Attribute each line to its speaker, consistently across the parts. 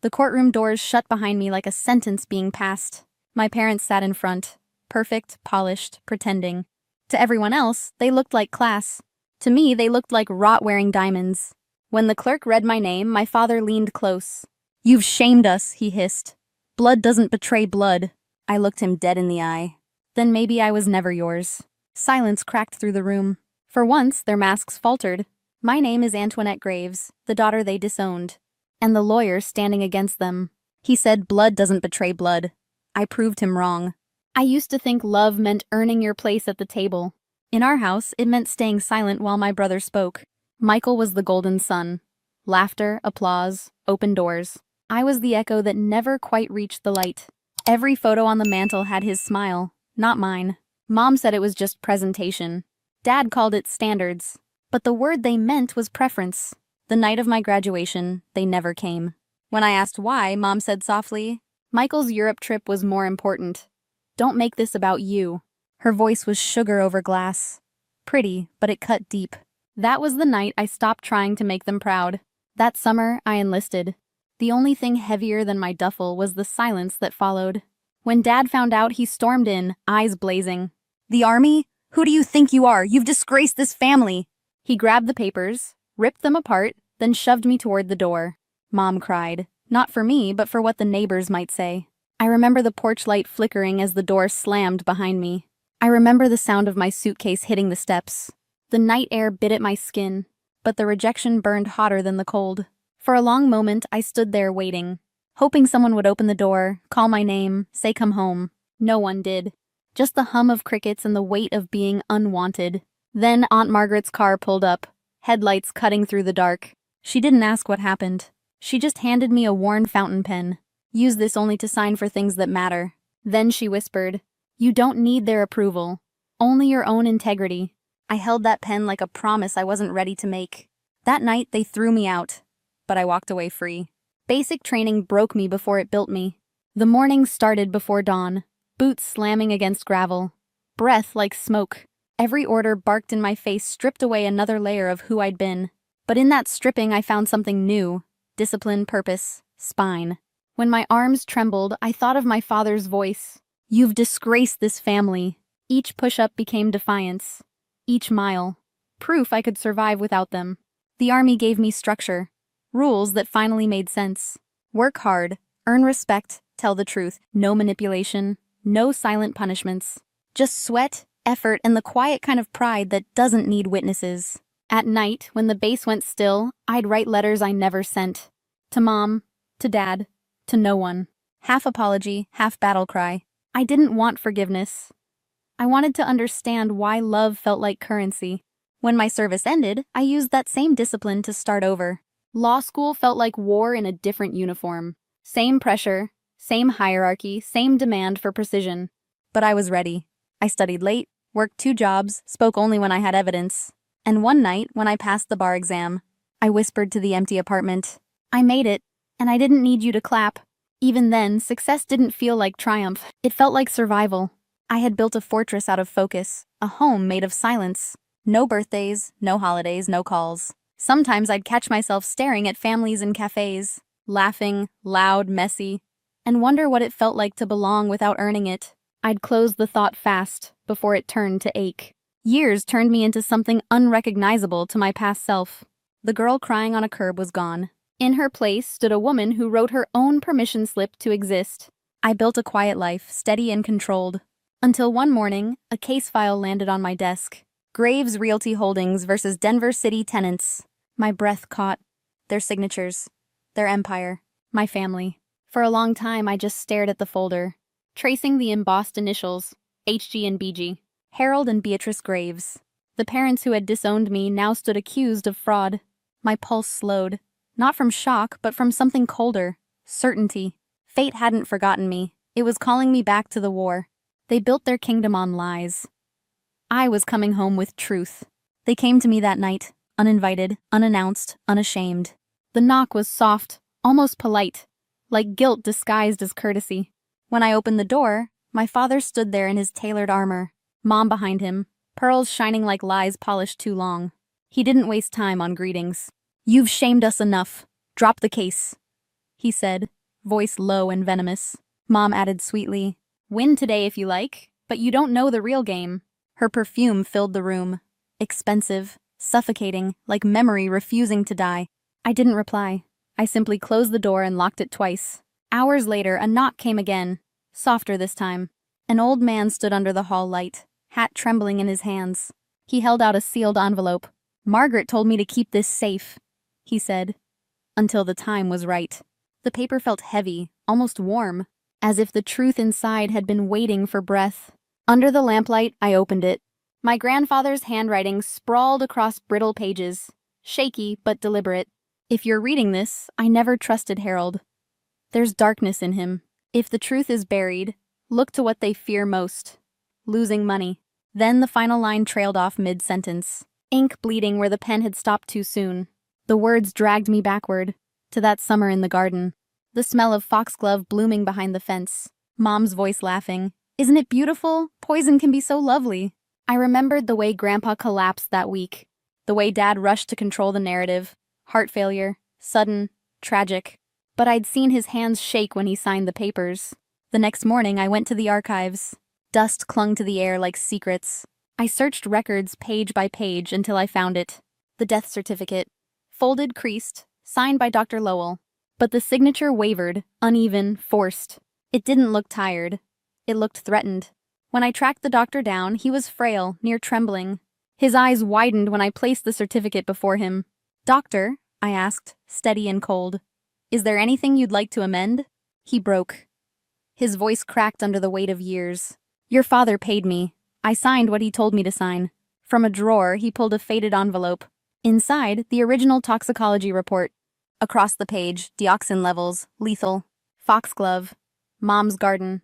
Speaker 1: The courtroom doors shut behind me like a sentence being passed. My parents sat in front, perfect, polished, pretending. To everyone else, they looked like class. To me, they looked like rot-wearing diamonds. When the clerk read my name, my father leaned close. "You've shamed us," he hissed. "Blood doesn't betray blood." I looked him dead in the eye. "Then maybe I was never yours." Silence cracked through the room. For once, their masks faltered. "My name is Antwanette Graves, the daughter they disowned." And the lawyer standing against them. He said blood doesn't betray blood. I proved him wrong. I used to think love meant earning your place at the table. In our house, it meant staying silent while my brother spoke. Michael was the golden sun. Laughter, applause, open doors. I was the echo that never quite reached the light. Every photo on the mantle had his smile, not mine. Mom said it was just presentation. Dad called it standards. But the word they meant was preference. The night of my graduation, they never came. When I asked why, Mom said softly, "Michael's Europe trip was more important. Don't make this about you." Her voice was sugar over glass. Pretty, but it cut deep. That was the night I stopped trying to make them proud. That summer, I enlisted. The only thing heavier than my duffel was the silence that followed. When Dad found out, he stormed in, eyes blazing. "The army? Who do you think you are? You've disgraced this family." He grabbed the papers, ripped them apart, then shoved me toward the door. Mom cried. Not for me, but for what the neighbors might say. I remember the porch light flickering as the door slammed behind me. I remember the sound of my suitcase hitting the steps. The night air bit at my skin, but the rejection burned hotter than the cold. For a long moment, I stood there waiting, hoping someone would open the door, call my name, say come home. No one did. Just the hum of crickets and the weight of being unwanted. Then Aunt Margaret's car pulled up, headlights cutting through the dark. She didn't ask what happened. She just handed me a worn fountain pen. "Use this only to sign for things that matter." Then she whispered, "You don't need their approval, only your own integrity." I held that pen like a promise I wasn't ready to make. That night, they threw me out, but I walked away free. Basic training broke me before it built me. The morning started before dawn, boots slamming against gravel, breath like smoke. Every order barked in my face stripped away another layer of who I'd been. But in that stripping, I found something new. Discipline, purpose, spine. When my arms trembled, I thought of my father's voice. "You've disgraced this family." Each push-up became defiance. Each mile. Proof I could survive without them. The army gave me structure. Rules that finally made sense. Work hard, earn respect, tell the truth. No manipulation, no silent punishments. Just sweat, effort, and the quiet kind of pride that doesn't need witnesses. At night, when the base went still, I'd write letters I never sent. To Mom, to Dad, to no one. Half apology, half battle cry. I didn't want forgiveness. I wanted to understand why love felt like currency. When my service ended, I used that same discipline to start over. Law school felt like war in a different uniform. Same pressure, same hierarchy, same demand for precision. But I was ready. I studied late, worked 2 jobs, spoke only when I had evidence. And one night, when I passed the bar exam, I whispered to the empty apartment, "I made it, and I didn't need you to clap." Even then, success didn't feel like triumph. It felt like survival. I had built a fortress out of focus, a home made of silence. No birthdays, no holidays, no calls. Sometimes I'd catch myself staring at families in cafes, laughing, loud, messy, and wonder what it felt like to belong without earning it. I'd close the thought fast before it turned to ache. Years turned me into something unrecognizable to my past self. The girl crying on a curb was gone. In her place stood a woman who wrote her own permission slip to exist. I built a quiet life, steady and controlled. Until one morning, a case file landed on my desk. Graves Realty Holdings versus Denver City Tenants. My breath caught. Their signatures. Their empire. My family. For a long time, I just stared at the folder, tracing the embossed initials, HG and BG. Harold and Beatrice Graves. The parents who had disowned me now stood accused of fraud. My pulse slowed, not from shock, but from something colder, certainty. Fate hadn't forgotten me. It was calling me back to the war. They built their kingdom on lies. I was coming home with truth. They came to me that night, uninvited, unannounced, unashamed. The knock was soft, almost polite, like guilt disguised as courtesy. When I opened the door, my father stood there in his tailored armor. Mom behind him, pearls shining like lies polished too long. He didn't waste time on greetings. "You've shamed us enough. Drop the case." he said, voice low and venomous. Mom added sweetly, "Win today if you like, but you don't know the real game." Her perfume filled the room. Expensive, suffocating, like memory refusing to die. I didn't reply. I simply closed the door and locked it twice. Hours later, a knock came again, softer this time. An old man stood under the hall light, hat trembling in his hands. He held out a sealed envelope. "Margaret told me to keep this safe," he said, "until the time was right." The paper felt heavy, almost warm, as if the truth inside had been waiting for breath. Under the lamplight, I opened it. My grandfather's handwriting sprawled across brittle pages, shaky but deliberate. "If you're reading this, I never trusted Harold. There's darkness in him. If the truth is buried, look to what they fear most: losing money." Then the final line trailed off mid-sentence, ink bleeding where the pen had stopped too soon. The words dragged me backward, to that summer in the garden. The smell of foxglove blooming behind the fence. Mom's voice laughing. "Isn't it beautiful? Poison can be so lovely." I remembered the way Grandpa collapsed that week, the way Dad rushed to control the narrative. Heart failure, sudden, tragic. But I'd seen his hands shake when he signed the papers. The next morning, I went to the archives. Dust clung to the air like secrets. I searched records page by page until I found it. The death certificate. Folded, creased, signed by Dr. Lowell. But the signature wavered, uneven, forced. It didn't look tired. It looked threatened. When I tracked the doctor down, he was frail, near trembling. His eyes widened when I placed the certificate before him. "Doctor," I asked, steady and cold, "is there anything you'd like to amend?" He broke. His voice cracked under the weight of years. "Your father paid me. I signed what he told me to sign." From a drawer, he pulled a faded envelope. Inside, the original toxicology report. Across the page, dioxin levels, lethal. Foxglove. Mom's garden.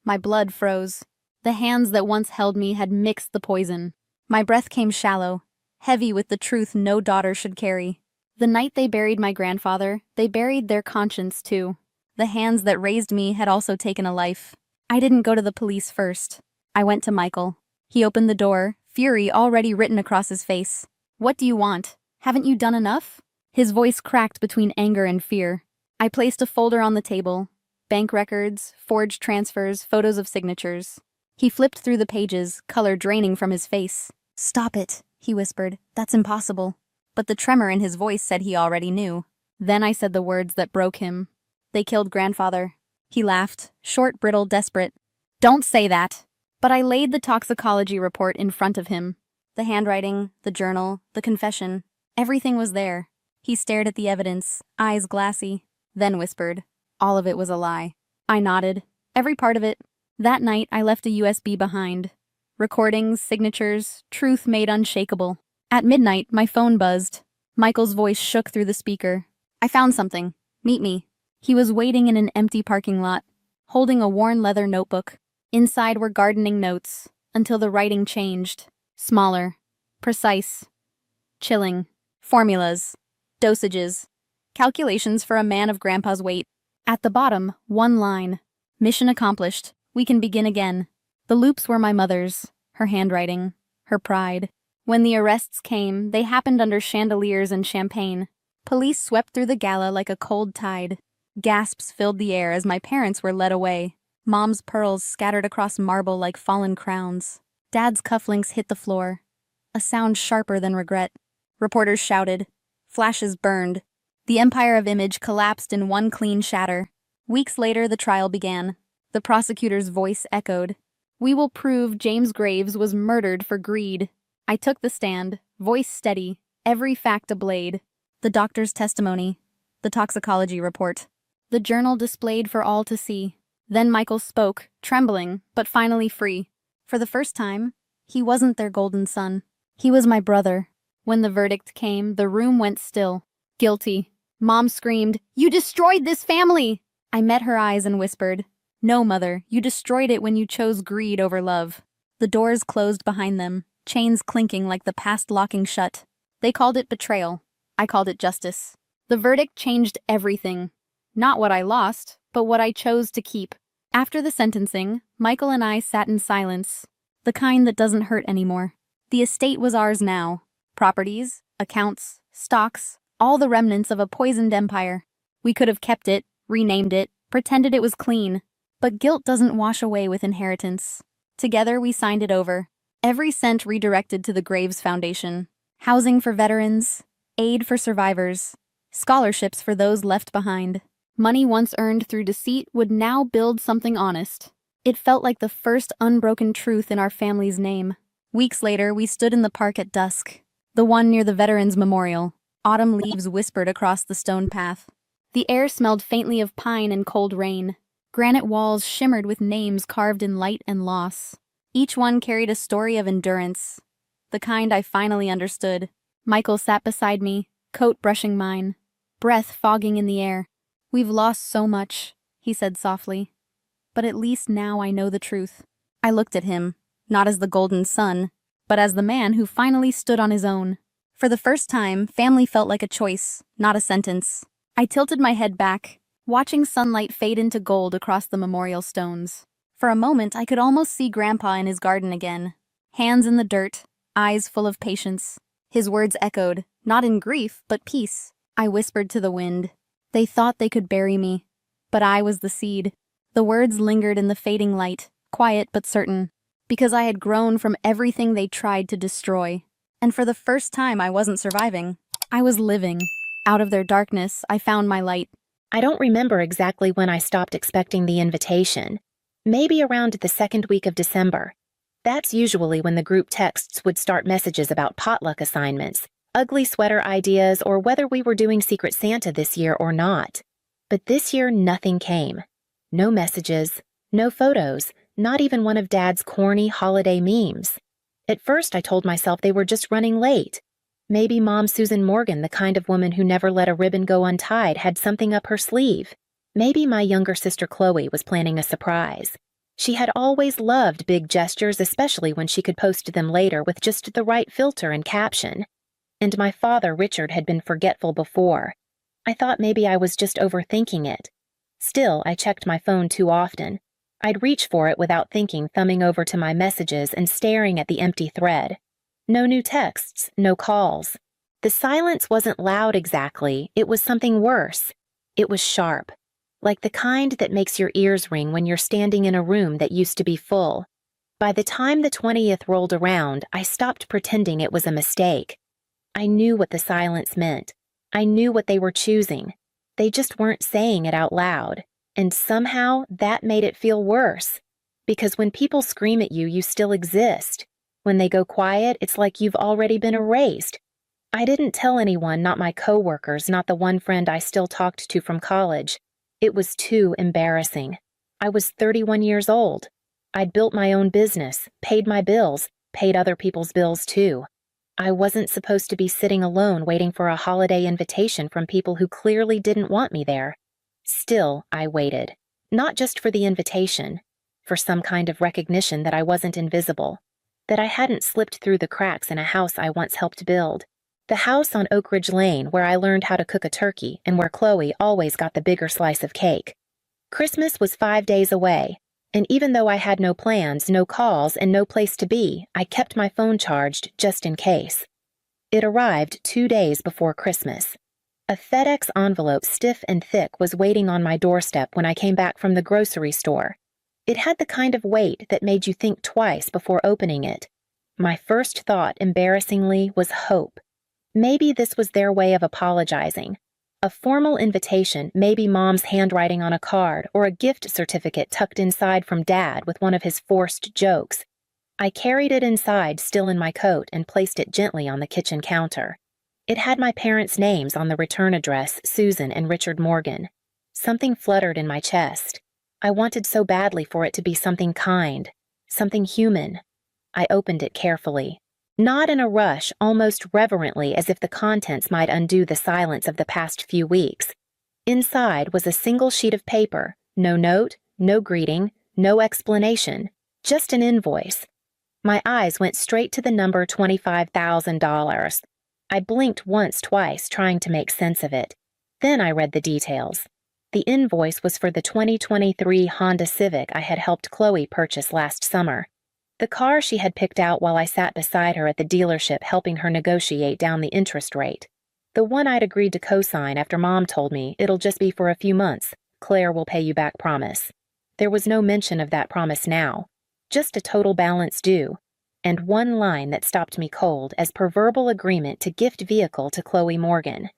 Speaker 1: My blood froze. The hands that once held me had mixed the poison. My breath came shallow, heavy with the truth no daughter should carry. The night they buried my grandfather, they buried their conscience too. The hands that raised me had also taken a life. I didn't go to the police first. I went to Michael. He opened the door, fury already written across his face. "What do you want? Haven't you done enough?" His voice cracked between anger and fear. I placed a folder on the table. Bank records, forged transfers, photos of signatures. He flipped through the pages, color draining from his face. "Stop it," he whispered. "That's impossible." But the tremor in his voice said he already knew. Then I said the words that broke him. "They killed grandfather." He laughed, short, brittle, desperate. "Don't say that." But I laid the toxicology report in front of him. The handwriting, the journal, the confession. Everything was there. He stared at the evidence, eyes glassy, then whispered, "All of it was a lie." I nodded. Every part of it. That night, I left a USB behind. Recordings, signatures, truth made unshakable. At midnight, my phone buzzed. Michael's voice shook through the speaker. "I found something. Meet me." He was waiting in an empty parking lot, holding a worn leather notebook. Inside were gardening notes, until the writing changed. Smaller, precise, chilling. Formulas, dosages, calculations for a man of Grandpa's weight. At the bottom, one line. "Mission accomplished. We can begin again." The loops were my mother's, her handwriting, her pride. When the arrests came, they happened under chandeliers and champagne. Police swept through the gala like a cold tide. Gasps filled the air as my parents were led away. Mom's pearls scattered across marble like fallen crowns. Dad's cufflinks hit the floor. A sound sharper than regret. Reporters shouted. Flashes burned. The empire of image collapsed in one clean shatter. Weeks later, the trial began. The prosecutor's voice echoed. "We will prove James Graves was murdered for greed." I took the stand, voice steady, every fact ablaid. The doctor's testimony. The toxicology report. The journal displayed for all to see. Then Michael spoke, trembling, but finally free. For the first time, he wasn't their golden son. He was my brother. When the verdict came, the room went still. Guilty. Mom screamed, "You destroyed this family!" I met her eyes and whispered, "No, Mother, you destroyed it when you chose greed over love." The doors closed behind them, chains clinking like the past locking shut. They called it betrayal. I called it justice. The verdict changed everything. Not what I lost, but what I chose to keep. After the sentencing, Michael and I sat in silence, the kind that doesn't hurt anymore. The estate was ours now. Properties, accounts, stocks, all the remnants of a poisoned empire. We could have kept it, renamed it, pretended it was clean. But guilt doesn't wash away with inheritance. Together, we signed it over. Every cent redirected to the Graves Foundation. Housing for veterans, aid for survivors, scholarships for those left behind. Money once earned through deceit would now build something honest. It felt like the first unbroken truth in our family's name. Weeks later, we stood in the park at dusk, the one near the Veterans Memorial. Autumn leaves whispered across the stone path. The air smelled faintly of pine and cold rain. Granite walls shimmered with names carved in light and loss. Each one carried a story of endurance, the kind I finally understood. Michael sat beside me, coat brushing mine, breath fogging in the air. "We've lost so much," he said softly. "But at least now I know the truth." I looked at him, not as the golden son, but as the man who finally stood on his own. For the first time, family felt like a choice, not a sentence. I tilted my head back, watching sunlight fade into gold across the memorial stones. For a moment, I could almost see Grandpa in his garden again. Hands in the dirt, eyes full of patience. His words echoed, not in grief, but peace. I whispered to the wind. They thought they could bury me, but I was the seed. The words lingered in the fading light, quiet but certain, because I had grown from everything they tried to destroy. And for the first time, I wasn't surviving. I was living. Out of their darkness, I found my light.
Speaker 2: I don't remember exactly when I stopped expecting the invitation. Maybe around the second week of December. That's usually when the group texts would start messages about potluck assignments, ugly sweater ideas, or whether we were doing Secret Santa this year or not. But this year, nothing came. No messages, no photos, not even one of Dad's corny holiday memes. At first, I told myself they were just running late. Maybe Mom Susan Morgan, the kind of woman who never let a ribbon go untied, had something up her sleeve. Maybe my younger sister Chloe was planning a surprise. She had always loved big gestures, especially when she could post them later with just the right filter and caption. And my father, Richard, had been forgetful before. I thought maybe I was just overthinking it. Still, I checked my phone too often. I'd reach for it without thinking, thumbing over to my messages and staring at the empty thread. No new texts, no calls. The silence wasn't loud exactly, it was something worse. It was sharp, like the kind that makes your ears ring when you're standing in a room that used to be full. By the time the 20th rolled around, I stopped pretending it was a mistake. I knew what the silence meant. I knew what they were choosing. They just weren't saying it out loud. And somehow, that made it feel worse. Because when people scream at you, you still exist. When they go quiet, it's like you've already been erased. I didn't tell anyone, not my coworkers, not the one friend I still talked to from college. It was too embarrassing. I was 31 years old. I'd built my own business, paid my bills, paid other people's bills too. I wasn't supposed to be sitting alone waiting for a holiday invitation from people who clearly didn't want me there. Still, I waited. Not just for the invitation, for some kind of recognition that I wasn't invisible, that I hadn't slipped through the cracks in a house I once helped build. The house on Oak Ridge Lane where I learned how to cook a turkey and where Chloe always got the bigger slice of cake. Christmas was 5 days away, and even though I had no plans, no calls, and no place to be, I kept my phone charged just in case. It arrived 2 days before Christmas. A FedEx envelope, stiff and thick, was waiting on my doorstep when I came back from the grocery store. It had the kind of weight that made you think twice before opening it. My first thought, embarrassingly, was hope. Maybe this was their way of apologizing. A formal invitation, maybe Mom's handwriting on a card, or a gift certificate tucked inside from Dad with one of his forced jokes. I carried it inside, still in my coat, and placed it gently on the kitchen counter. It had my parents' names on the return address, Susan and Richard Morgan. Something fluttered in my chest. I wanted so badly for it to be something kind, something human. I opened it carefully. Not in a rush, almost reverently, as if the contents might undo the silence of the past few weeks. Inside was a single sheet of paper, no note, no greeting, no explanation, just an invoice. My eyes went straight to the number $25,000. I blinked once, twice, trying to make sense of it. Then I read the details. The invoice was for the 2023 Honda Civic I had helped Chloe purchase last summer. The car she had picked out while I sat beside her at the dealership helping her negotiate down the interest rate. The one I'd agreed to co-sign after Mom told me it'll just be for a few months, Claire will pay you back promise. There was no mention of that promise now, just a total balance due, and one line that stopped me cold as per verbal agreement to gift vehicle to Chloe Morgan.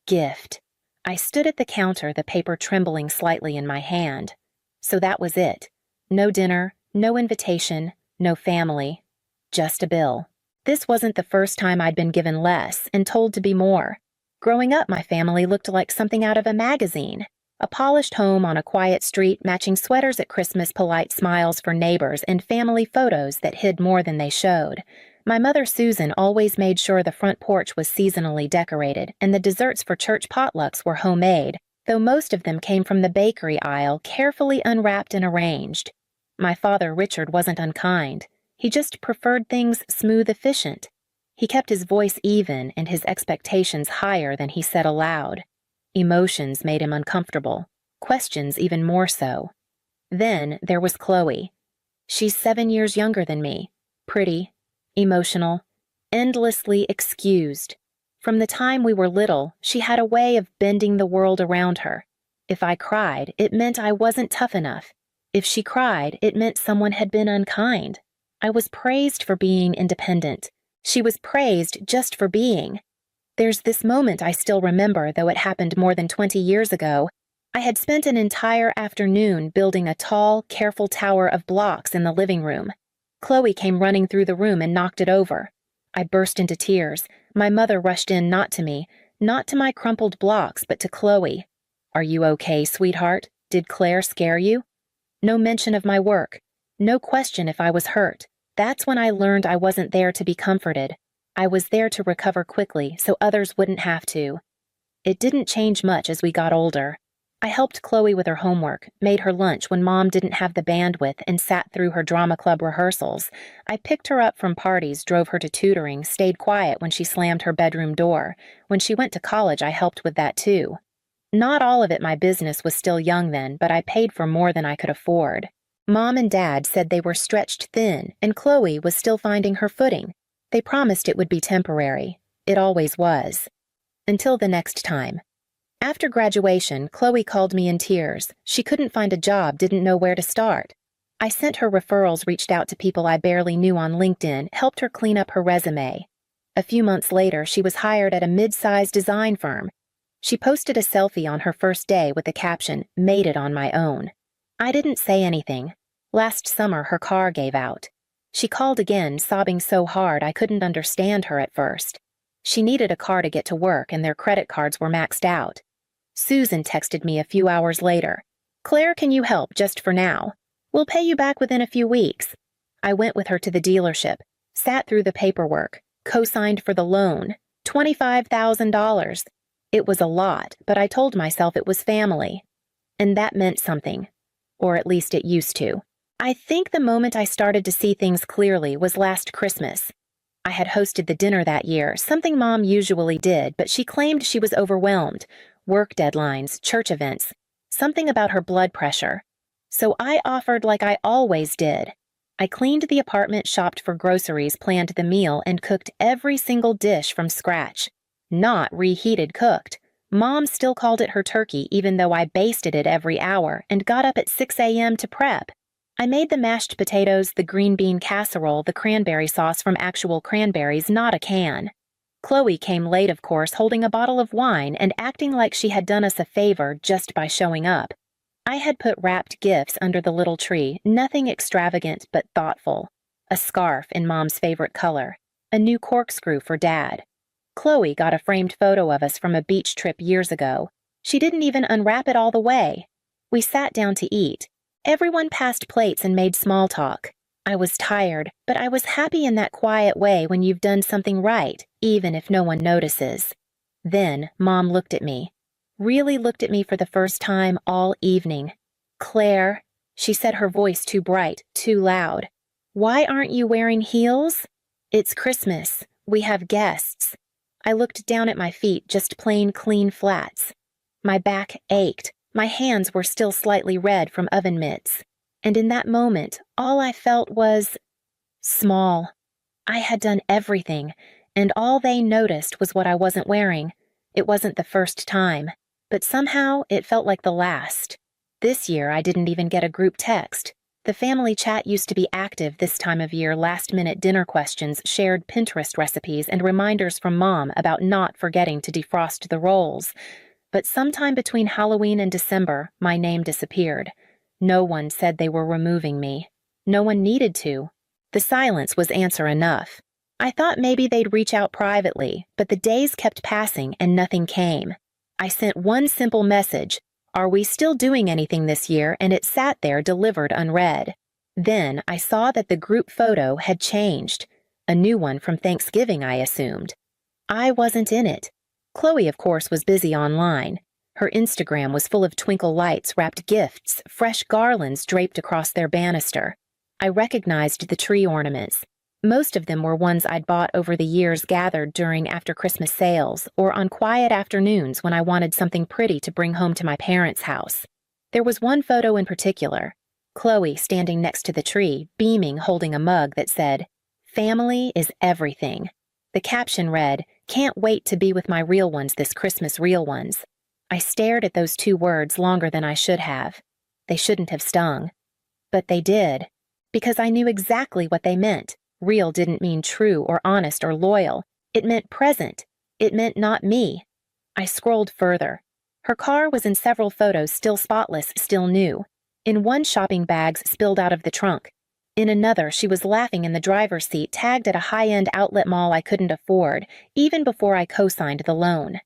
Speaker 2: Gift. I stood at the counter, the paper trembling slightly in my hand. So that was it. No dinner, no invitation, no family. Just a bill. This wasn't the first time I'd been given less and told to be more. Growing up, my family looked like something out of a magazine. A polished home on a quiet street, matching sweaters at Christmas, polite smiles for neighbors, and family photos that hid more than they showed. My mother, Susan, always made sure the front porch was seasonally decorated, and the desserts for church potlucks were homemade, though most of them came from the bakery aisle, carefully unwrapped and arranged. My father, Richard, wasn't unkind. He just preferred things smooth, efficient. He kept his voice even and his expectations higher than he said aloud. Emotions made him uncomfortable, questions even more so. Then there was Chloe. She's 7 years younger than me, pretty, emotional, endlessly excused. From the time we were little, she had a way of bending the world around her. If I cried, it meant I wasn't tough enough. If she cried, it meant someone had been unkind. I was praised for being independent. She was praised just for being. There's this moment I still remember, though it happened more than 20 years ago. I had spent an entire afternoon building a tall, careful tower of blocks in the living room. Chloe came running through the room and knocked it over. I burst into tears. My mother rushed in, not to me, not to my crumpled blocks, but to Chloe. "Are you okay, sweetheart? Did Claire scare you?" No mention of my work. No question if I was hurt. That's when I learned I wasn't there to be comforted. I was there to recover quickly so others wouldn't have to. It didn't change much as we got older. I helped Chloe with her homework, made her lunch when Mom didn't have the bandwidth, and sat through her drama club rehearsals. I picked her up from parties, drove her to tutoring, stayed quiet when she slammed her bedroom door. When she went to college, I helped with that too. Not all of it my business, was still young then, but I paid for more than I could afford. Mom and Dad said they were stretched thin, and Chloe was still finding her footing. They promised it would be temporary. It always was. Until the next time. After graduation, Chloe called me in tears. She couldn't find a job, didn't know where to start. I sent her referrals, reached out to people I barely knew on LinkedIn, helped her clean up her resume. A few months later, she was hired at a mid-sized design firm. She posted a selfie on her first day with the caption, "Made it on my own." I didn't say anything. Last summer, her car gave out. She called again, sobbing so hard I couldn't understand her at first. She needed a car to get to work, and their credit cards were maxed out. Susan texted me a few hours later. "Claire, can you help just for now? We'll pay you back within a few weeks." I went with her to the dealership, sat through the paperwork, co-signed for the loan, $25,000. It was a lot, but I told myself it was family. And that meant something. Or at least it used to. I think the moment I started to see things clearly was last Christmas. I had hosted the dinner that year, something Mom usually did, but she claimed she was overwhelmed. Work deadlines, church events, something about her blood pressure. So I offered like I always did. I cleaned the apartment, shopped for groceries, planned the meal, and cooked every single dish from scratch. Not reheated cooked. Mom still called it her turkey, even though I basted it every hour and got up at 6 a.m. to prep. I made the mashed potatoes, the green bean casserole, the cranberry sauce from actual cranberries, not a can. Chloe came late, of course, holding a bottle of wine and acting like she had done us a favor just by showing up. I had put wrapped gifts under the little tree, nothing extravagant but thoughtful. A scarf in Mom's favorite color, a new corkscrew for Dad. Chloe got a framed photo of us from a beach trip years ago. She didn't even unwrap it all the way. We sat down to eat. Everyone passed plates and made small talk. I was tired, but I was happy in that quiet way when you've done something right, even if no one notices. Then Mom looked at me. Really looked at me for the first time all evening. "Claire," she said, her voice too bright, too loud. "Why aren't you wearing heels? It's Christmas. We have guests." I looked down at my feet, just plain clean flats. My back ached. My hands were still slightly red from oven mitts. And in that moment, all I felt was small. I had done everything, and all they noticed was what I wasn't wearing. It wasn't the first time, but somehow it felt like the last. This year, I didn't even get a group text. The family chat used to be active this time of year. Last-minute dinner questions shared Pinterest recipes and reminders from Mom about not forgetting to defrost the rolls. But sometime between Halloween and December, my name disappeared. No one said they were removing me. No one needed to. The silence was answer enough. I thought maybe they'd reach out privately, but the days kept passing and nothing came. I sent one simple message, "Are we still doing anything this year?" and it sat there delivered unread. Then I saw that the group photo had changed. A new one from Thanksgiving, I assumed. I wasn't in it. Chloe, of course, was busy online. Her Instagram was full of twinkle lights, wrapped gifts, fresh garlands draped across their banister. I recognized the tree ornaments. Most of them were ones I'd bought over the years, gathered during after-Christmas sales or on quiet afternoons when I wanted something pretty to bring home to my parents' house. There was one photo in particular, Chloe standing next to the tree, beaming, holding a mug that said, "Family is everything." The caption read, "Can't wait to be with my real ones this Christmas, real ones." I stared at those two words longer than I should have. They shouldn't have stung. But they did, because I knew exactly what they meant. Real didn't mean true or honest or loyal. It meant present. It meant not me. I scrolled further. Her car was in several photos, still spotless, still new. In one, shopping bags spilled out of the trunk. In another, she was laughing in the driver's seat, tagged at a high-end outlet mall I couldn't afford, even before I co-signed the loan.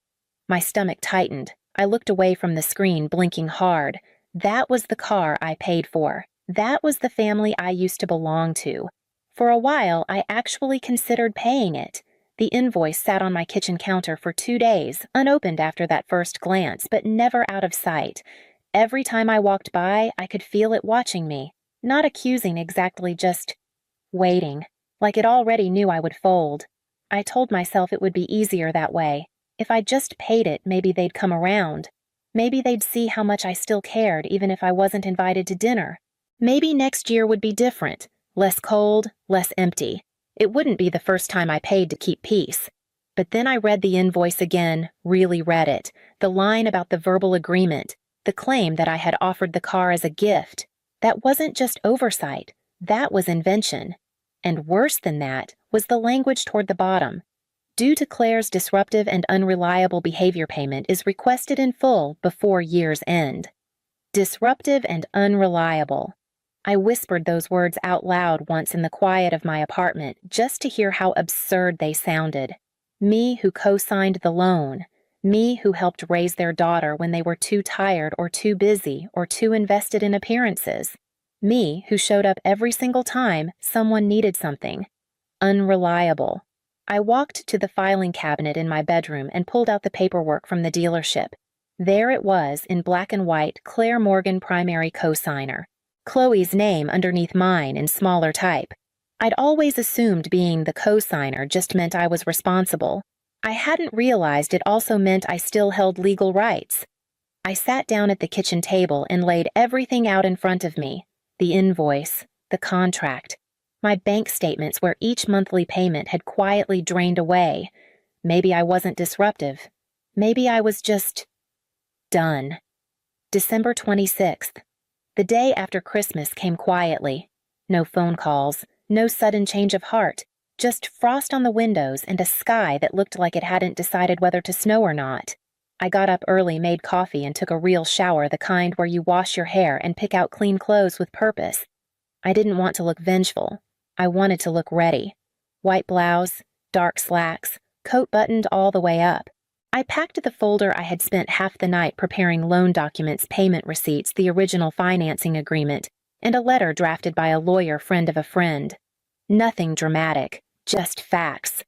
Speaker 2: My stomach tightened. I looked away from the screen, blinking hard. That was the car I paid for. That was the family I used to belong to. For a while, I actually considered paying it. The invoice sat on my kitchen counter for 2 days, unopened after that first glance, but never out of sight. Every time I walked by, I could feel it watching me. Not accusing exactly, just waiting, like it already knew I would fold. I told myself it would be easier that way. If I just paid it, maybe they'd come around. Maybe they'd see how much I still cared, even if I wasn't invited to dinner. Maybe next year would be different. Less cold, less empty. It wouldn't be the first time I paid to keep peace. But then I read the invoice again, really read it. The line about the verbal agreement, the claim that I had offered the car as a gift. That wasn't just oversight. That was invention. And worse than that was the language toward the bottom. Due to Claire's disruptive and unreliable behavior, payment is requested in full before year's end. Disruptive and unreliable. I whispered those words out loud once in the quiet of my apartment just to hear how absurd they sounded. Me who co-signed the loan. Me who helped raise their daughter when they were too tired or too busy or too invested in appearances. Me who showed up every single time someone needed something. Unreliable. I walked to the filing cabinet in my bedroom and pulled out the paperwork from the dealership. There it was, in black and white, Claire Morgan, primary co-signer. Chloe's name underneath mine in smaller type. I'd always assumed being the co-signer just meant I was responsible. I hadn't realized it also meant I still held legal rights. I sat down at the kitchen table and laid everything out in front of me. The invoice, the contract, my bank statements where each monthly payment had quietly drained away. Maybe I wasn't disruptive. Maybe I was just done. December 26th. The day after Christmas came quietly. No phone calls, no sudden change of heart, just frost on the windows and a sky that looked like it hadn't decided whether to snow or not. I got up early, made coffee, and took a real shower, the kind where you wash your hair and pick out clean clothes with purpose. I didn't want to look vengeful. I wanted to look ready. White blouse, dark slacks, coat buttoned all the way up. I packed the folder I had spent half the night preparing: loan documents, payment receipts, the original financing agreement, and a letter drafted by a lawyer friend of a friend. Nothing dramatic, just facts.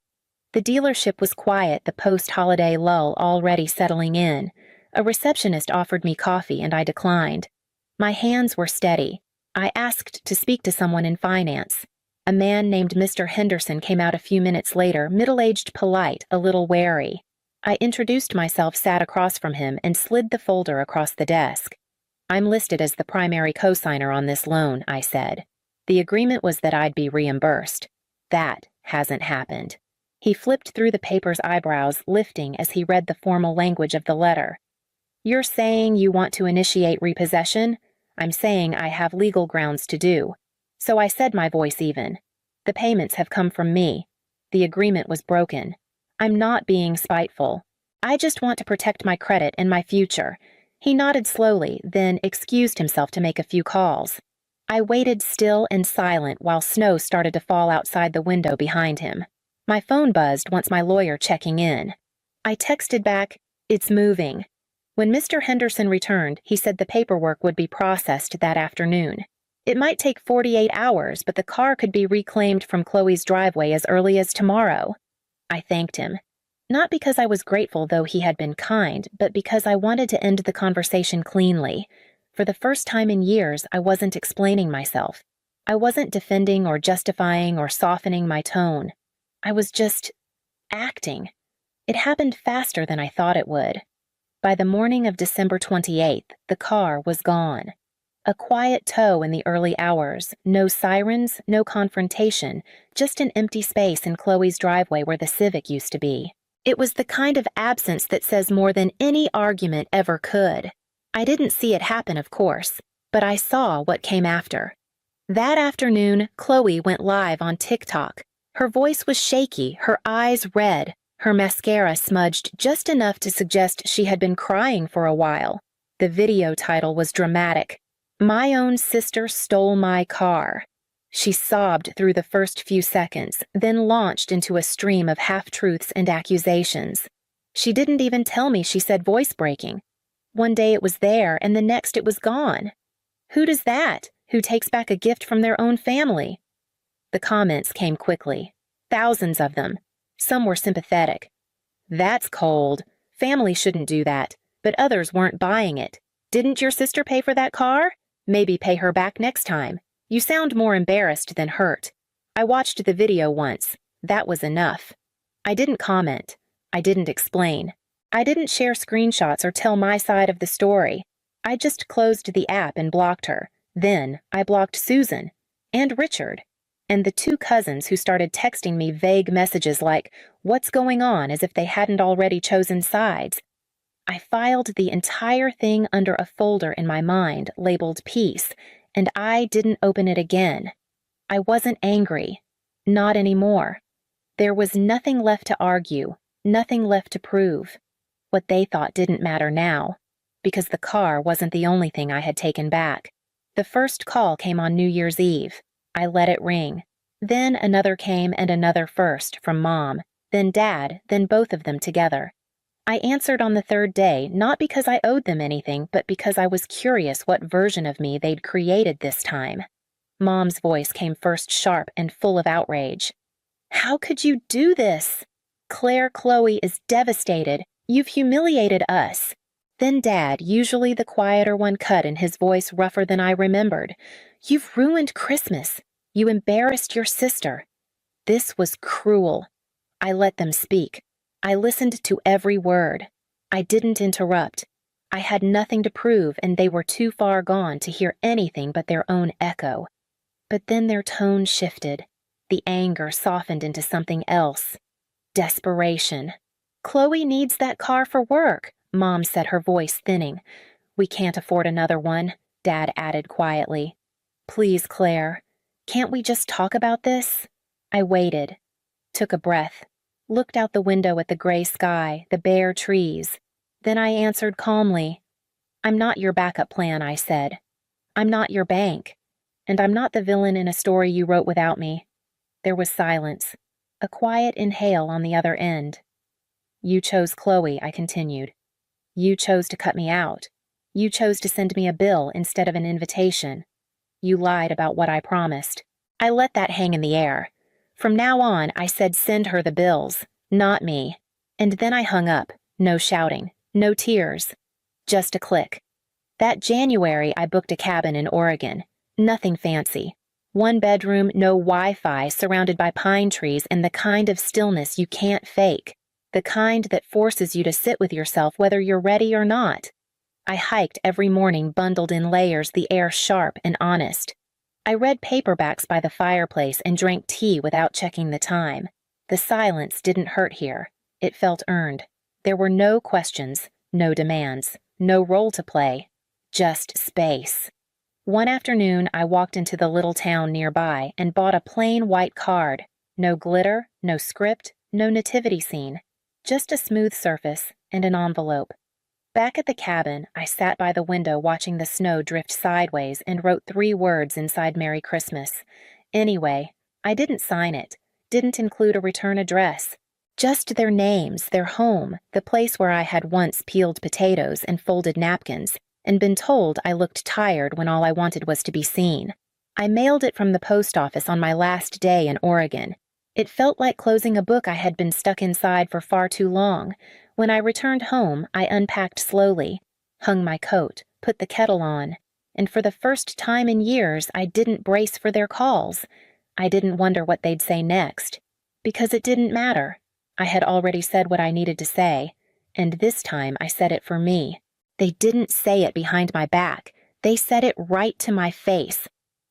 Speaker 2: The dealership was quiet, the post-holiday lull already settling in. A receptionist offered me coffee and I declined. My hands were steady. I asked to speak to someone in finance. A man named Mr. Henderson came out a few minutes later, middle-aged, polite, a little wary. I introduced myself, sat across from him, and slid the folder across the desk. "I'm listed as the primary co-signer on this loan," I said. The agreement was that I'd be reimbursed. That hasn't happened. He flipped through the paper's eyebrows, lifting as he read the formal language of the letter. You're saying you want to initiate repossession? I'm saying I have legal grounds to do. So I said, my voice even. The payments have come from me. The agreement was broken. I'm not being spiteful. I just want to protect my credit and my future. He nodded slowly, then excused himself to make a few calls. I waited still and silent while snow started to fall outside the window behind him. My phone buzzed once my lawyer checking in. I texted back, "It's moving." When Mr. Henderson returned, he said the paperwork would be processed that afternoon. It might take 48 hours, but the car could be reclaimed from Chloe's driveway as early as tomorrow. I thanked him. Not because I was grateful, though he had been kind, but because I wanted to end the conversation cleanly. For the first time in years, I wasn't explaining myself. I wasn't defending or justifying or softening my tone. I was just acting. It happened faster than I thought it would. By the morning of December 28th, the car was gone. A quiet tow in the early hours, no sirens, no confrontation, just an empty space in Chloe's driveway where the Civic used to be. It was the kind of absence that says more than any argument ever could. I didn't see it happen, of course, but I saw what came after. That afternoon, Chloe went live on TikTok. Her voice was shaky, her eyes red, her mascara smudged just enough to suggest she had been crying for a while. The video title was dramatic. "My own sister stole my car." She sobbed through the first few seconds, then launched into a stream of half-truths and accusations. She didn't even tell me she said voice breaking. One day it was there, and the next it was gone. Who does that? Who takes back a gift from their own family? The comments came quickly. Thousands of them. Some were sympathetic. "That's cold. Family shouldn't do that." But others weren't buying it. "Didn't your sister pay for that car? Maybe pay her back next time. You sound more embarrassed than hurt." I watched the video once. That was enough. I didn't comment. I didn't explain. I didn't share screenshots or tell my side of the story. I just closed the app and blocked her. Then I blocked Susan and Richard and the two cousins who started texting me vague messages like, "What's going on?" as if they hadn't already chosen sides. I filed the entire thing under a folder in my mind labeled Peace, and I didn't open it again. I wasn't angry. Not anymore. There was nothing left to argue, nothing left to prove. What they thought didn't matter now, because the car wasn't the only thing I had taken back. The first call came on New Year's Eve. I let it ring. Then another came and another first from Mom, then Dad, then both of them together. I answered on the third day, not because I owed them anything, but because I was curious what version of me they'd created this time. Mom's voice came first, sharp and full of outrage. "How could you do this? Claire, Chloe is devastated. You've humiliated us." Then Dad, usually the quieter one, cut in, his voice rougher than I remembered. "You've ruined Christmas. You embarrassed your sister." This was cruel. I let them speak. I listened to every word. I didn't interrupt. I had nothing to prove, and they were too far gone to hear anything but their own echo. But then their tone shifted. The anger softened into something else. Desperation. "Chloe needs that car for work," Mom said, her voice thinning. "We can't afford another one," Dad added quietly. "Please, Claire, can't we just talk about this?" I waited, took a breath, looked out the window at the gray sky, the bare trees. Then I answered calmly. "I'm not your backup plan," I said. "I'm not your bank. And I'm not the villain in a story you wrote without me." There was silence, a quiet inhale on the other end. "You chose Chloe," I continued. "You chose to cut me out. You chose to send me a bill instead of an invitation. You lied about what I promised." I let that hang in the air. From now on, I said send her the bills, not me. And then I hung up, no shouting, no tears, just a click. That January, I booked a cabin in Oregon. Nothing fancy. 1 bedroom, no Wi-Fi, surrounded by pine trees and the kind of stillness you can't fake. The kind that forces you to sit with yourself whether you're ready or not. I hiked every morning, bundled in layers, the air sharp and honest. I read paperbacks by the fireplace and drank tea without checking the time. The silence didn't hurt here. It felt earned. There were no questions, no demands. No role to play. Just space. One afternoon, I walked into the little town nearby and bought a plain white card. No glitter, no script, no nativity scene. Just a smooth surface and an envelope. Back at the cabin, I sat by the window watching the snow drift sideways and wrote 3 words inside Merry Christmas. Anyway, I didn't sign it, didn't include a return address. Just their names, their home, the place where I had once peeled potatoes and folded napkins, and been told I looked tired when all I wanted was to be seen. I mailed it from the post office on my last day in Oregon. It felt like closing a book I had been stuck inside for far too long. When I returned home, I unpacked slowly, hung my coat, put the kettle on, and for the first time in years, I didn't brace for their calls. I didn't wonder what they'd say next, because it didn't matter. I had already said what I needed to say, and this time I said it for me. They didn't say it behind my back. They said it right to my face.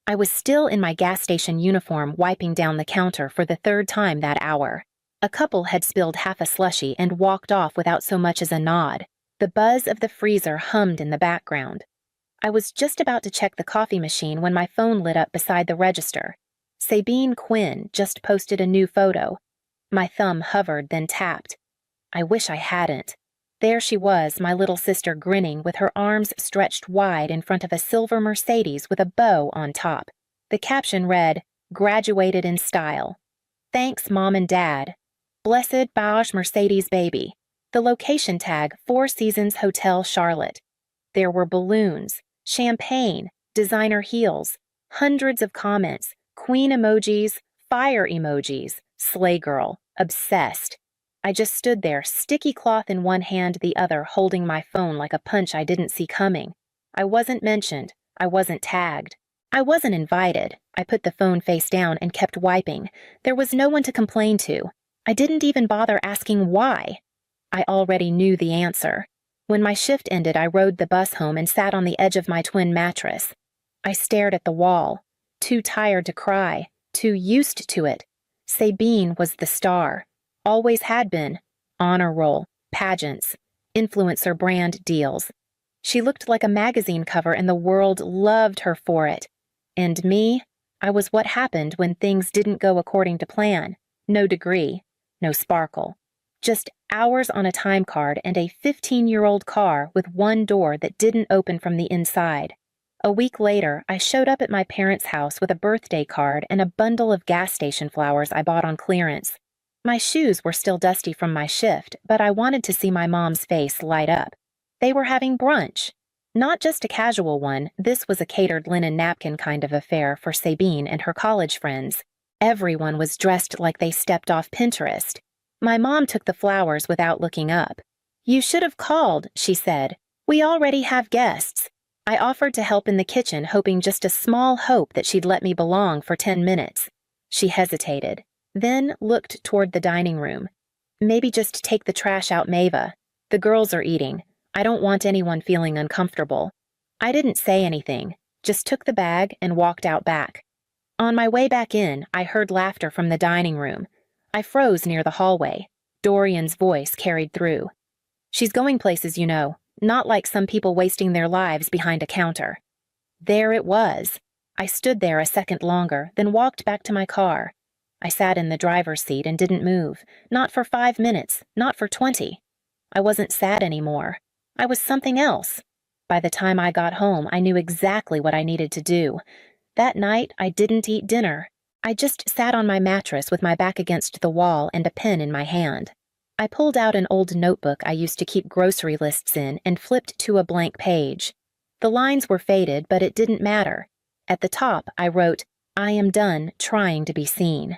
Speaker 2: I was still in my gas station uniform wiping down the counter for the 3rd time that hour. A couple had spilled half a slushie and walked off without so much as a nod. The buzz of the freezer hummed in the background. I was just about to check the coffee machine when my phone lit up beside the register. Sabine Quinn just posted a new photo. My thumb hovered, then tapped. I wish I hadn't. There she was, my little sister grinning with her arms stretched wide in front of a silver Mercedes with a bow on top. The caption read, "Graduated in style. Thanks, Mom and Dad. Blessed beige Mercedes baby." The location tag, 4 Seasons Hotel Charlotte. There were balloons, champagne, designer heels, hundreds of comments, queen emojis, fire emojis, slay girl, obsessed. I just stood there, sticky cloth in one hand, the other, holding my phone like a punch I didn't see coming. I wasn't mentioned. I wasn't tagged. I wasn't invited. I put the phone face down and kept wiping. There was no one to complain to. I didn't even bother asking why. I already knew the answer. When my shift ended, I rode the bus home and sat on the edge of my twin mattress. I stared at the wall, too tired to cry, too used to it. Sabine was the star. Always had been. Honor roll, pageants, influencer brand deals. She looked like a magazine cover and the world loved her for it. And me? I was what happened when things didn't go according to plan. No degree, no sparkle. Just hours on a time card and a 15-year-old car with one door that didn't open from the inside. A week later, I showed up at my parents' house with a birthday card and a bundle of gas station flowers I bought on clearance. My shoes were still dusty from my shift, but I wanted to see my mom's face light up. They were having brunch. Not just a casual one, this was a catered linen napkin kind of affair for Sabine and her college friends. Everyone was dressed like they stepped off Pinterest. My mom took the flowers without looking up. "You should have called," she said. "We already have guests." I offered to help in the kitchen, hoping just a small hope that she'd let me belong for 10 minutes. She hesitated, then looked toward the dining room. "Maybe just take the trash out, Mava. The girls are eating. I don't want anyone feeling uncomfortable." I didn't say anything, just took the bag and walked out back. On my way back in, I heard laughter from the dining room. I froze near the hallway. Dorian's voice carried through. "She's going places, you know, not like some people wasting their lives behind a counter." There it was. I stood there a second longer, then walked back to my car. I sat in the driver's seat and didn't move, not for 5 minutes, not for 20. I wasn't sad anymore. I was something else. By the time I got home, I knew exactly what I needed to do. That night, I didn't eat dinner. I just sat on my mattress with my back against the wall and a pen in my hand. I pulled out an old notebook I used to keep grocery lists in and flipped to a blank page. The lines were faded, but it didn't matter. At the top, I wrote, "I am done trying to be seen."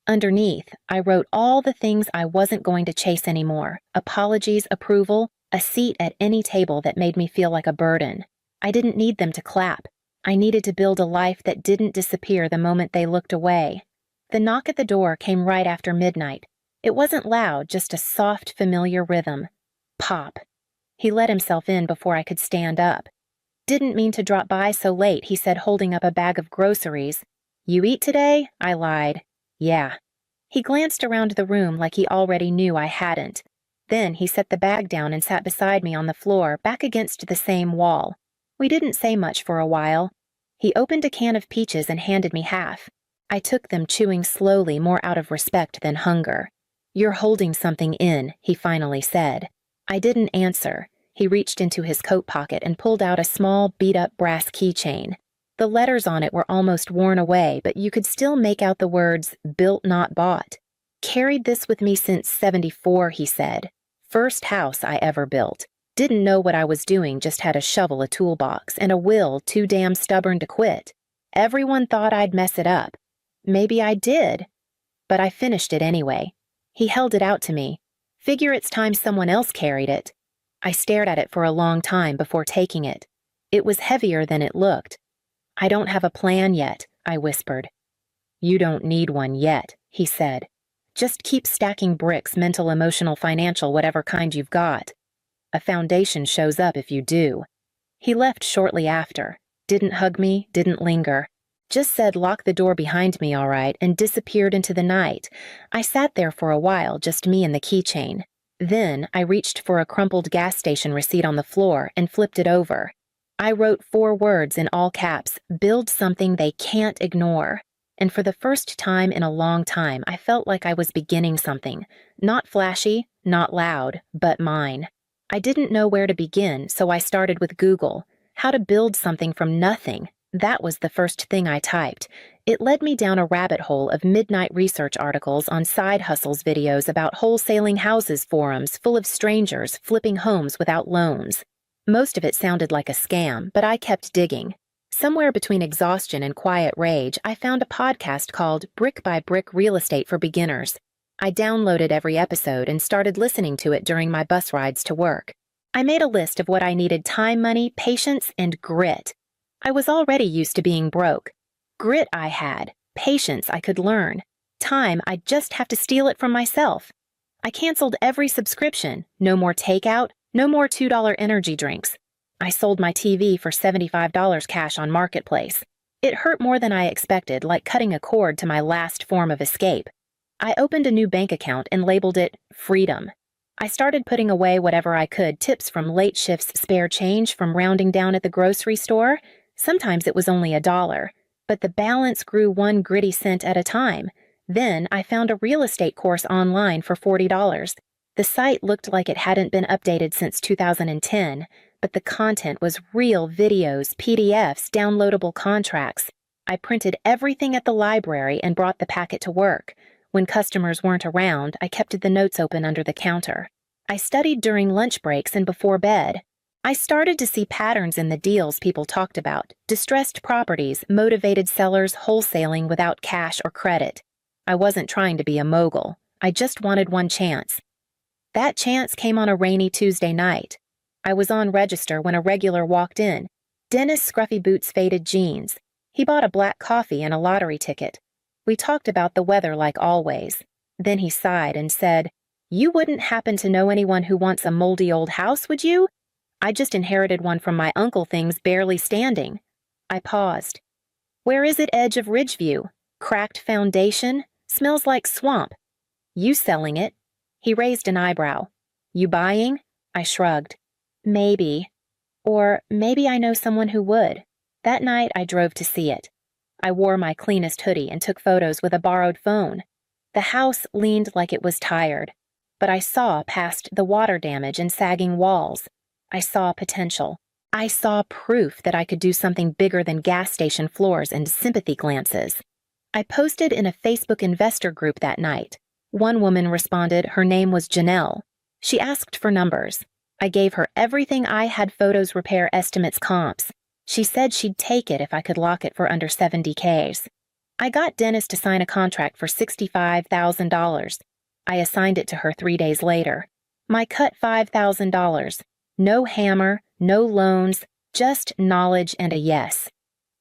Speaker 2: Underneath, I wrote all the things I wasn't going to chase anymore: apologies, approval, a seat at any table that made me feel like a burden. I didn't need them to clap. I needed to build a life that didn't disappear the moment they looked away. The knock at the door came right after midnight. It wasn't loud, just a soft, familiar rhythm. Pop. He let himself in before I could stand up. "Didn't mean to drop by so late," he said, holding up a bag of groceries. "You eat today?" I lied. "Yeah." He glanced around the room like he already knew I hadn't. Then he set the bag down and sat beside me on the floor, back against the same wall. We didn't say much for a while. He opened a can of peaches and handed me half. I took them, chewing slowly, more out of respect than hunger. "You're holding something in," he finally said. I didn't answer. He reached into his coat pocket and pulled out a small, beat-up brass keychain. The letters on it were almost worn away, but you could still make out the words, "Built Not Bought." "Carried this with me since '74, he said. "First house I ever built. Didn't know what I was doing, just had a shovel, a toolbox, and a will too damn stubborn to quit. Everyone thought I'd mess it up. Maybe I did. But I finished it anyway." He held it out to me. "Figure it's time someone else carried it." I stared at it for a long time before taking it. It was heavier than it looked. "I don't have a plan yet," I whispered. "You don't need one yet," he said. "Just keep stacking bricks, mental, emotional, financial, whatever kind you've got. A foundation shows up if you do." He left shortly after. Didn't hug me, didn't linger. Just said lock the door behind me, all right, and disappeared into the night. I sat there for a while, just me and the keychain. Then I reached for a crumpled gas station receipt on the floor and flipped it over. I wrote 4 words in all caps, "Build something they can't ignore." And for the first time in a long time, I felt like I was beginning something. Not flashy, not loud, but mine. I didn't know where to begin, so I started with Google. How to build something from nothing. That was the first thing I typed. It led me down a rabbit hole of midnight research articles on side hustles, videos about wholesaling houses, forums full of strangers flipping homes without loans. Most of it sounded like a scam, but I kept digging. Somewhere between exhaustion and quiet rage, I found a podcast called Brick by Brick Real Estate for Beginners. I downloaded every episode and started listening to it during my bus rides to work. I made a list of what I needed: time, money, patience, and grit. I was already used to being broke. Grit I had, patience I could learn, time I'd just have to steal it from myself. I canceled every subscription, no more takeout, no more $2 energy drinks. I sold my TV for $75 cash on Marketplace. It hurt more than I expected, like cutting a cord to my last form of escape. I opened a new bank account and labeled it Freedom. I started putting away whatever I could, tips from late shifts, spare change from rounding down at the grocery store. Sometimes it was only $1, but the balance grew 1 gritty cent at a time. Then I found a real estate course online for $40. The site looked like it hadn't been updated since 2010, but the content was real videos, PDFs, downloadable contracts. I printed everything at the library and brought the packet to work. When customers weren't around, I kept the notes open under the counter. I studied during lunch breaks and before bed. I started to see patterns in the deals people talked about: distressed properties, motivated sellers wholesaling without cash or credit. I wasn't trying to be a mogul. I just wanted one chance. That chance came on a rainy Tuesday night. I was on register when a regular walked in. Dennis, scruffy boots, faded jeans. He bought a black coffee and a lottery ticket. We talked about the weather like always. Then he sighed and said, "You wouldn't happen to know anyone who wants a moldy old house, would you? I just inherited one from my uncle, things barely standing." I paused. "Where is it? Edge of Ridgeview. Cracked foundation. Smells like swamp. You selling it?" He raised an eyebrow. "You buying?" I shrugged. "Maybe. Or maybe I know someone who would." That night I drove to see it. I wore my cleanest hoodie and took photos with a borrowed phone. The house leaned like it was tired, but I saw past the water damage and sagging walls. I saw potential. I saw proof that I could do something bigger than gas station floors and sympathy glances. I posted in a Facebook investor group that night. One woman responded. Her name was Janelle. She asked for numbers. I gave her everything I had: photos, repair estimates, comps. She said she'd take it if I could lock it for under 70Ks. I got Dennis to sign a contract for $65,000. I assigned it to her 3 days later. My cut $5,000. No hammer, no loans, just knowledge and a yes.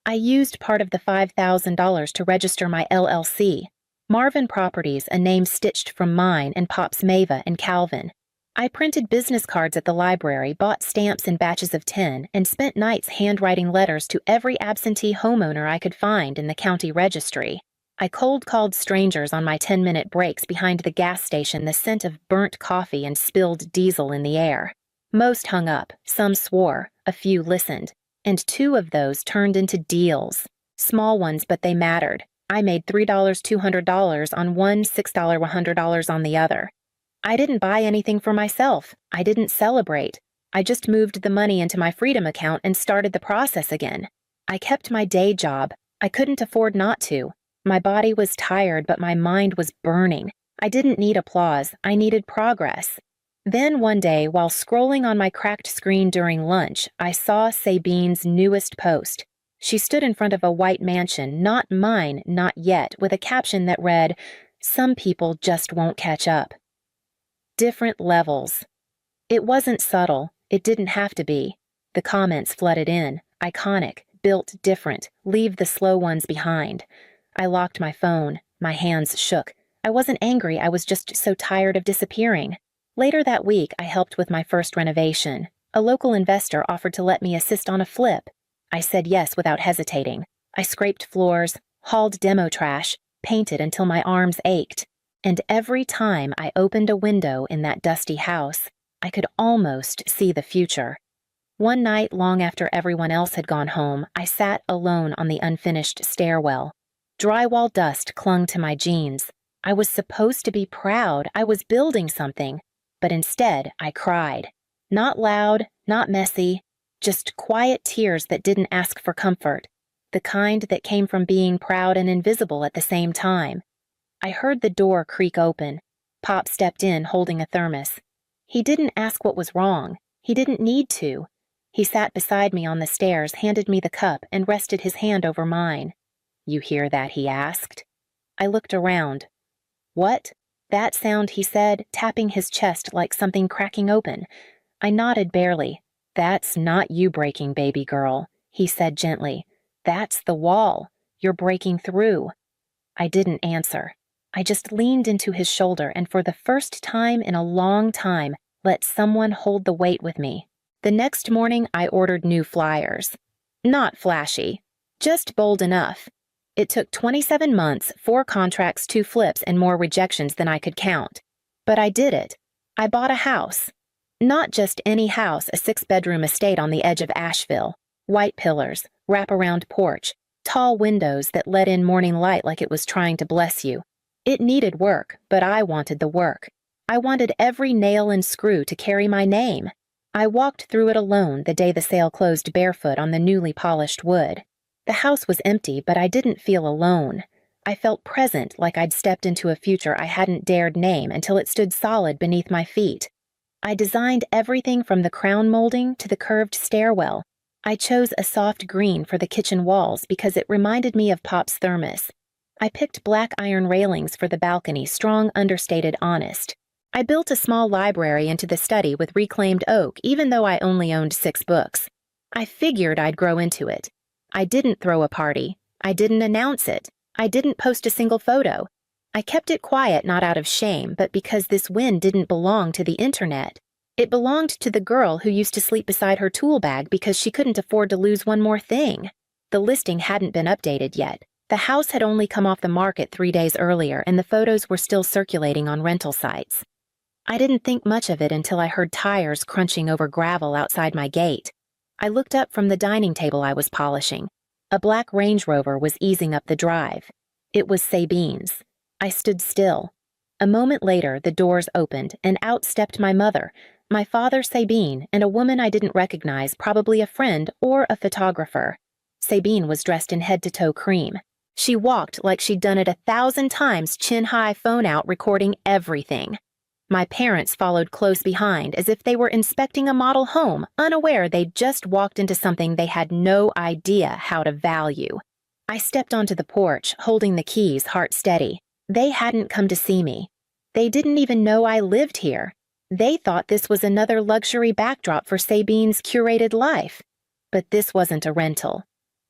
Speaker 2: I used part of the $5,000 to register my LLC, Marvin Properties, a name stitched from mine and Pop's Mava and Calvin. I printed business cards at the library, bought stamps in batches of 10, and spent nights handwriting letters to every absentee homeowner I could find in the county registry. I cold-called strangers on my 10-minute breaks behind the gas station, the scent of burnt coffee and spilled diesel in the air. Most hung up, some swore, a few listened, and 2 of those turned into deals. Small ones, but they mattered. I made $3 $200 on one, $6 $100 on the other. I didn't buy anything for myself. I didn't celebrate. I just moved the money into my Freedom account and started the process again. I kept my day job. I couldn't afford not to. My body was tired, but my mind was burning. I didn't need applause. I needed progress. Then one day, while scrolling on my cracked screen during lunch, I saw Sabine's newest post. She stood in front of a white mansion, not mine, not yet, with a caption that read, "Some people just won't catch up." Different levels. It wasn't subtle. It didn't have to be. The comments flooded in. Iconic, built different, leave the slow ones behind. I locked my phone. My hands shook. I wasn't angry, I was just so tired of disappearing. Later that week, I helped with my first renovation. A local investor offered to let me assist on a flip. I said yes without hesitating. I scraped floors, hauled demo trash, painted until my arms ached. And every time I opened a window in that dusty house, I could almost see the future. One night, long after everyone else had gone home, I sat alone on the unfinished stairwell. Drywall dust clung to my jeans. I was supposed to be proud. I was building something. But instead, I cried. Not loud, not messy, just quiet tears that didn't ask for comfort. The kind that came from being proud and invisible at the same time. I heard the door creak open. Pop stepped in holding a thermos. He didn't ask what was wrong. He didn't need to. He sat beside me on the stairs, handed me the cup, and rested his hand over mine. "You hear that?" he asked. I looked around. "What?" "That sound," he said, tapping his chest like something cracking open. I nodded barely. "That's not you breaking, baby girl," he said gently. "That's the wall. You're breaking through." I didn't answer. I just leaned into his shoulder and for the first time in a long time, let someone hold the weight with me. The next morning, I ordered new flyers. Not flashy, just bold enough. It took 27 months, 4 contracts, 2 flips, and more rejections than I could count. But I did it. I bought a house. Not just any house, a 6-bedroom estate on the edge of Asheville. White pillars, wraparound porch, tall windows that let in morning light like it was trying to bless you. It needed work, but I wanted the work. I wanted every nail and screw to carry my name. I walked through it alone the day the sale closed barefoot on the newly polished wood. The house was empty, but I didn't feel alone. I felt present, like I'd stepped into a future I hadn't dared name until it stood solid beneath my feet. I designed everything from the crown molding to the curved stairwell. I chose a soft green for the kitchen walls because it reminded me of Pop's thermos. I picked black iron railings for the balcony, strong, understated, honest. I built a small library into the study with reclaimed oak, even though I only owned 6 books. I figured I'd grow into it. I didn't throw a party. I didn't announce it. I didn't post a single photo. I kept it quiet not out of shame, but because this win didn't belong to the internet. It belonged to the girl who used to sleep beside her tool bag because she couldn't afford to lose one more thing. The listing hadn't been updated yet. The house had only come off the market 3 days earlier, and the photos were still circulating on rental sites. I didn't think much of it until I heard tires crunching over gravel outside my gate. I looked up from the dining table I was polishing. A black Range Rover was easing up the drive. It was Sabine's. I stood still. A moment later, the doors opened, and out stepped my mother, my father Sabine, and a woman I didn't recognize, probably a friend or a photographer. Sabine was dressed in head-to-toe cream. She walked like she'd done it 1,000 times, chin-high, phone out, recording everything. My parents followed close behind, as if they were inspecting a model home, unaware they'd just walked into something they had no idea how to value. I stepped onto the porch, holding the keys, heart steady. They hadn't come to see me. They didn't even know I lived here. They thought this was another luxury backdrop for Sabine's curated life. But this wasn't a rental.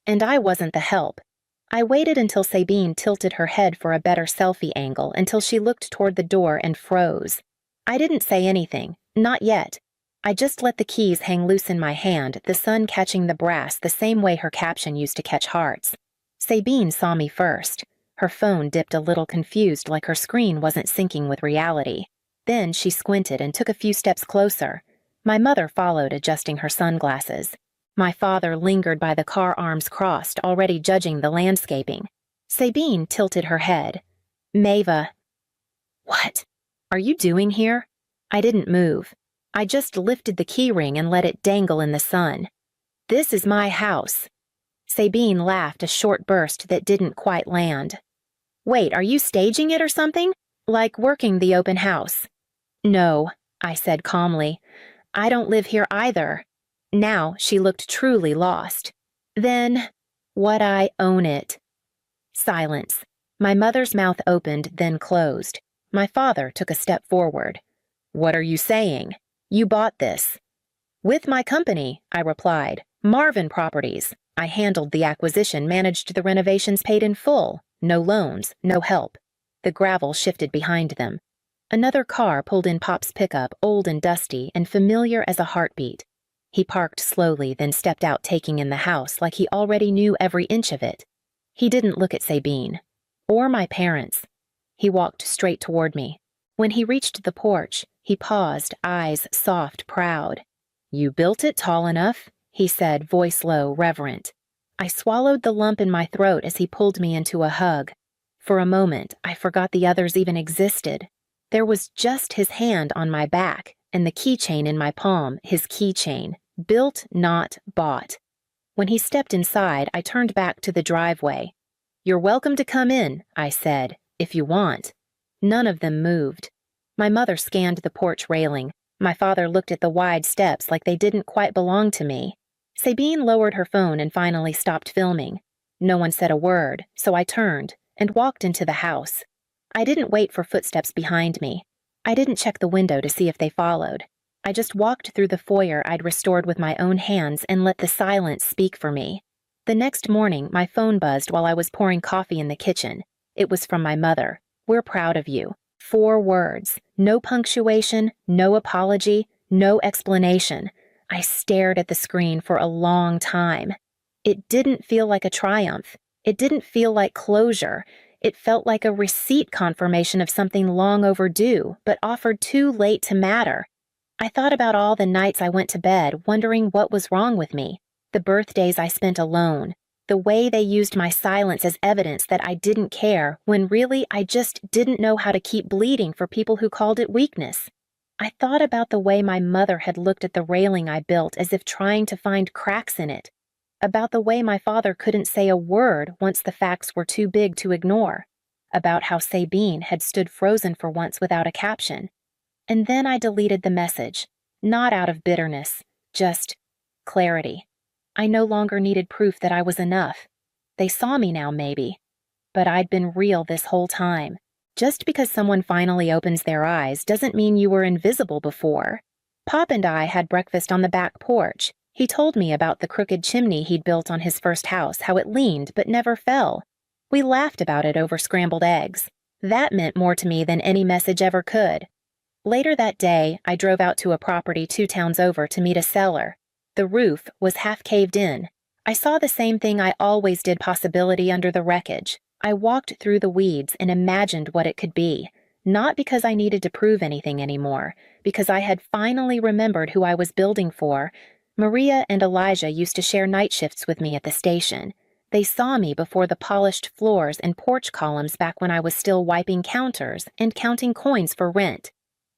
Speaker 2: And I wasn't the help. I waited until Sabine tilted her head for a better selfie angle, until she looked toward the door and froze. I didn't say anything, not yet. I just let the keys hang loose in my hand, the sun catching the brass the same way her caption used to catch hearts. Sabine saw me first. Her phone dipped a little confused, like her screen wasn't syncing with reality. Then she squinted and took a few steps closer. My mother followed, adjusting her sunglasses. My father lingered by the car, arms crossed, already judging the landscaping. Sabine tilted her head. Maeva. What are you doing here? I didn't move. I just lifted the keyring and let it dangle in the sun. This is my house. Sabine laughed, a short burst that didn't quite land. Wait, are you staging it or something? Like working the open house? No, I said calmly. I don't live here either. Now she looked truly lost. Then, what I own it. Silence. My mother's mouth opened, then closed. My father took a step forward. What are you saying? You bought this. With my company, I replied. Marvin Properties. I handled the acquisition, managed the renovations, paid in full. No loans, no help. The gravel shifted behind them. Another car pulled in Pop's pickup, old and dusty, and familiar as a heartbeat. He parked slowly, then stepped out, taking in the house like he already knew every inch of it. He didn't look at Sabine. Or my parents. He walked straight toward me. When he reached the porch, he paused, eyes soft, proud. You built it tall enough, he said, voice low, reverent. I swallowed the lump in my throat as he pulled me into a hug. For a moment, I forgot the others even existed. There was just his hand on my back, and the keychain in my palm, his keychain. Built, not bought. When he stepped inside, I turned back to the driveway. You're welcome to come in, I said, if you want. None of them moved. My mother scanned the porch railing. My father looked at the wide steps like they didn't quite belong to me. Sabine lowered her phone and finally stopped filming. No one said a word, so I turned and walked into the house. I didn't wait for footsteps behind me. I didn't check the window to see if they followed. I just walked through the foyer I'd restored with my own hands and let the silence speak for me. The next morning, my phone buzzed while I was pouring coffee in the kitchen. It was from my mother. We're proud of you. 4 words. No punctuation, no apology, no explanation. I stared at the screen for a long time. It didn't feel like a triumph. It didn't feel like closure. It felt like a receipt confirmation of something long overdue, but offered too late to matter. I thought about all the nights I went to bed wondering what was wrong with me, the birthdays I spent alone, the way they used my silence as evidence that I didn't care when really I just didn't know how to keep bleeding for people who called it weakness. I thought about the way my mother had looked at the railing I built as if trying to find cracks in it, about the way my father couldn't say a word once the facts were too big to ignore, about how Sabine had stood frozen for once without a caption. And then I deleted the message, not out of bitterness, just clarity. I no longer needed proof that I was enough. They saw me now, maybe. But I'd been real this whole time. Just because someone finally opens their eyes doesn't mean you were invisible before. Pop and I had breakfast on the back porch. He told me about the crooked chimney he'd built on his first house, how it leaned but never fell. We laughed about it over scrambled eggs. That meant more to me than any message ever could. Later that day, I drove out to a property 2 towns over to meet a seller. The roof was half caved in. I saw the same thing I always did, possibility under the wreckage. I walked through the weeds and imagined what it could be, not because I needed to prove anything anymore, because I had finally remembered who I was building for. Maria and Elijah used to share night shifts with me at the station. They saw me before the polished floors and porch columns back when I was still wiping counters and counting coins for rent.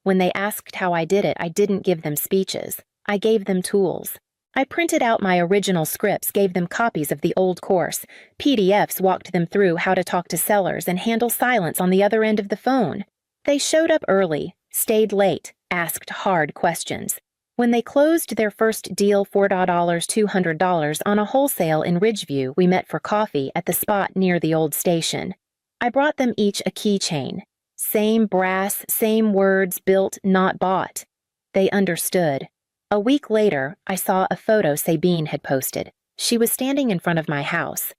Speaker 2: When they asked how I did it, I didn't give them speeches. I gave them tools. I printed out my original scripts, gave them copies of the old course, PDFs, walked them through how to talk to sellers and handle silence on the other end of the phone. They showed up early, stayed late, asked hard questions. When they closed their first deal, $200 on a wholesale in Ridgeview, we met for coffee at the spot near the old station. I brought them each a keychain. Same brass, same words, built, not bought. They understood. A week later, I saw a photo Sabine had posted. She was standing in front of my house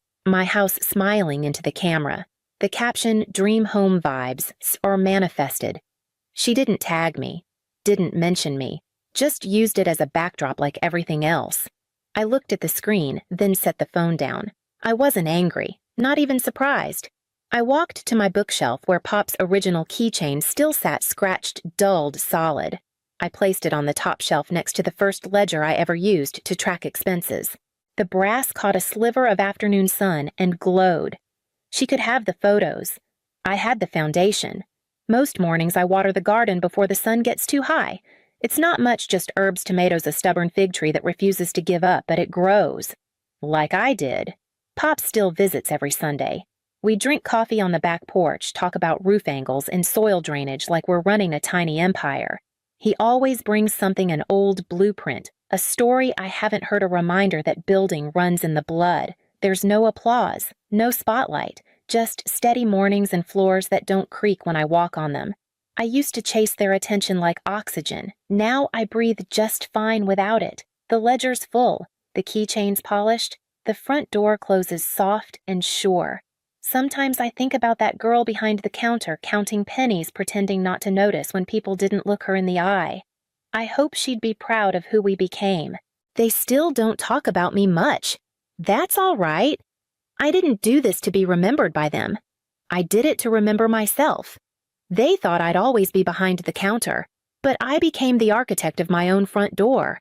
Speaker 2: smiling into the camera. The caption, "Dream Home Vibes," or manifested. She didn't tag me, didn't mention me, just used it as a backdrop like everything else. I looked at the screen, then set the phone down. I wasn't angry, not even surprised. I walked to my bookshelf where Pop's original keychain still sat scratched, dulled, solid. I placed it on the top shelf next to the first ledger I ever used to track expenses. The brass caught a sliver of afternoon sun and glowed. She could have the photos. I had the foundation. Most mornings I water the garden before the sun gets too high. It's not much, just herbs, tomatoes, a stubborn fig tree that refuses to give up, but it grows. Like I did. Pop still visits every Sunday. We drink coffee on the back porch, talk about roof angles and soil drainage like we're running a tiny empire. He always brings something, an old blueprint, a story I haven't heard, a reminder that building runs in the blood. There's no applause, no spotlight, just steady mornings and floors that don't creak when I walk on them. I used to chase their attention like oxygen. Now I breathe just fine without it. The ledger's full, the keychain's polished, the front door closes soft and sure. Sometimes I think about that girl behind the counter counting pennies, pretending not to notice when people didn't look her in the eye. I hope she'd be proud of who we became. They still don't talk about me much. That's all right. I didn't do this to be remembered by them. I did it to remember myself. They thought I'd always be behind the counter, but I became the architect of my own front door.